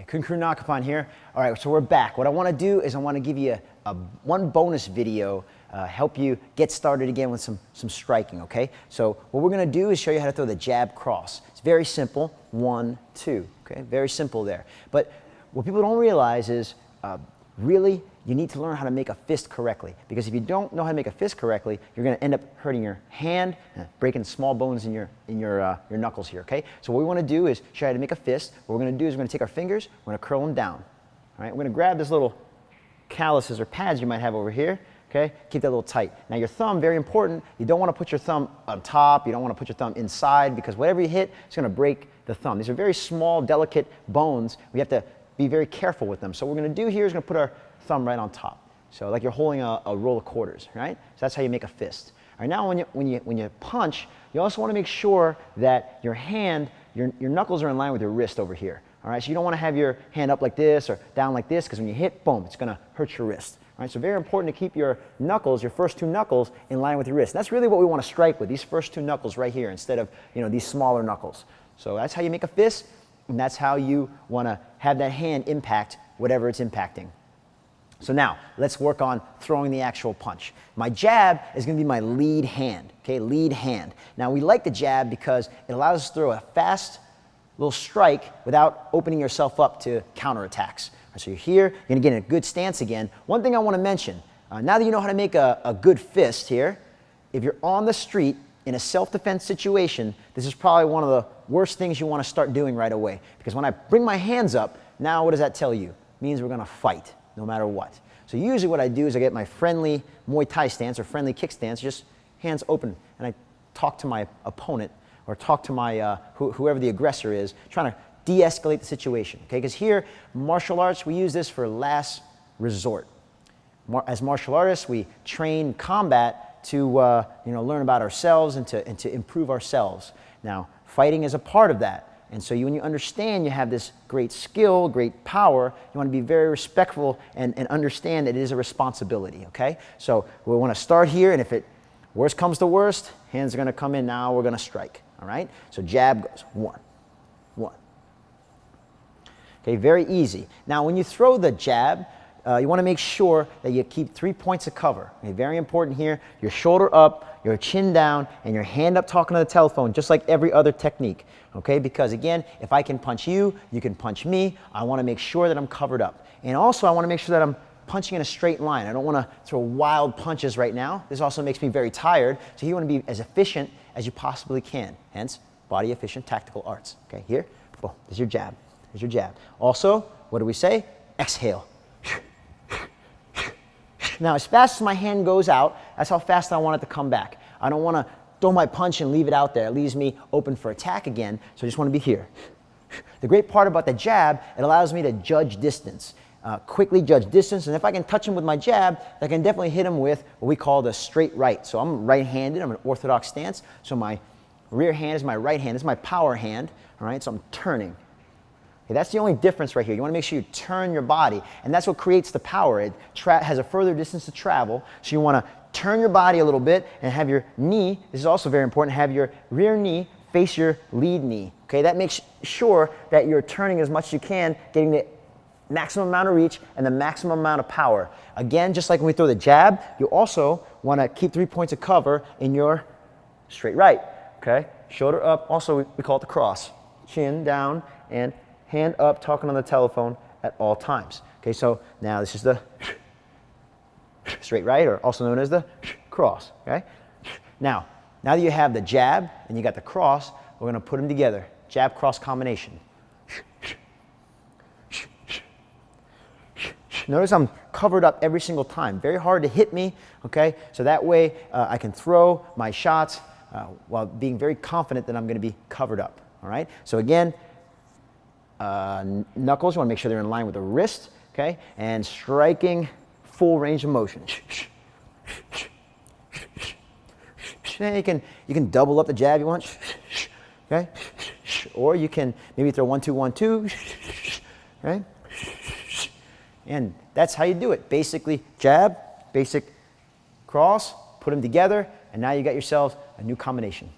Kun Nakapon here. All right, so we're back. What I want to do is I want to give you one bonus video, help you get started again with some striking, okay? So what we're going to do is show you how to throw the jab cross. It's very simple, 1, 2, okay? Very simple there. But what people don't realize is really you need to learn how to make a fist correctly, because if you don't know how to make a fist correctly, you're going to end up hurting your hand, breaking small bones in your knuckles here, okay? So what we want to do is show you how to make a fist. What we're going to do is we're going to take our fingers, we're going to curl them down, all right? We're going to grab this little calluses or pads you might have over here, okay? Keep that a little tight. Now your thumb, very important, you don't want to put your thumb on top, you don't want to put your thumb inside, because whatever you hit, it's going to break the thumb. These are very small, delicate bones. We have to be very careful with them. So what we're going to do here is going to put our thumb right on top. So like you're holding a roll of quarters, right? So that's how you make a fist. All right, now when you punch, you also want to make sure that your hand, your knuckles are in line with your wrist over here. All right, so you don't want to have your hand up like this or down like this, because when you hit, boom, it's going to hurt your wrist. All right, so very important to keep your knuckles, your first two knuckles, in line with your wrist. And that's really what we want to strike with, these first two knuckles right here, instead of these smaller knuckles. So that's how you make a fist, and that's how you want to have that hand impact whatever it's impacting. So now, let's work on throwing the actual punch. My jab is going to be my lead hand, okay, lead hand. Now, we like the jab because it allows us to throw a fast little strike without opening yourself up to counterattacks. Right, so you're here, you're going to get in a good stance again. One thing I want to mention, now that you know how to make a good fist here, if you're on the street in a self-defense situation, this is probably one of the worst things you want to start doing right away. Because when I bring my hands up, now what does that tell you? It means we're going to fight, no matter what. So usually what I do is I get my friendly Muay Thai stance or friendly kick stance, just hands open, and I talk to my opponent or talk to my whoever the aggressor is, trying to de-escalate the situation. Okay, because here, martial arts, we use this for last resort. As martial artists, we train combat to learn about ourselves and to improve ourselves. Now, fighting is a part of that. And so when you understand you have this great skill, great power, you want to be very respectful and understand that it is a responsibility, okay? So we want to start here, and if worst comes to worst, hands are going to come in now, we're going to strike, all right? So jab goes, 1, 1. Okay, very easy. Now when you throw the jab, you want to make sure that you keep 3 points of cover. Okay, very important here, your shoulder up, your chin down, and your hand up talking to the telephone, just like every other technique. Okay, because again, if I can punch you, you can punch me. I want to make sure that I'm covered up. And also I want to make sure that I'm punching in a straight line. I don't want to throw wild punches right now. This also makes me very tired. So you want to be as efficient as you possibly can. Hence, body efficient tactical arts. Okay, here, boom, there's your jab. There's your jab. Also, what do we say? Exhale. Now, as fast as my hand goes out, that's how fast I want it to come back. I don't want to throw my punch and leave it out there. It leaves me open for attack again, so I just want to be here. The great part about the jab, it allows me to judge distance, quickly judge distance, and if I can touch him with my jab, I can definitely hit him with what we call the straight right. So I'm right-handed, I'm an orthodox stance, so my rear hand is my right hand, this is my power hand, all right, so I'm turning. Okay, that's the only difference right here. You want to make sure you turn your body, and that's what creates the power. It has a further distance to travel, so you want to turn your body a little bit and have your knee, this is also very important, have your rear knee face your lead knee. Okay, that makes sure that you're turning as much as you can, getting the maximum amount of reach and the maximum amount of power. Again, just like when we throw the jab, you also want to keep 3 points of cover in your straight right. Okay, shoulder up, also we call it the cross. Chin down and hand up, talking on the telephone at all times. Okay, so now this is the straight right, or also known as the cross, okay? Now that you have the jab and you got the cross, we're gonna put them together. Jab-cross combination. Notice I'm covered up every single time. Very hard to hit me, okay? So that way I can throw my shots while being very confident that I'm gonna be covered up, all right? So again, knuckles, you want to make sure they're in line with the wrist, okay? And striking full range of motion. You can double up the jab you want, okay? Or you can maybe throw 1, 2, 1, 2, okay? And that's how you do it. Basically, jab, basic cross, put them together, and now you got yourself a new combination.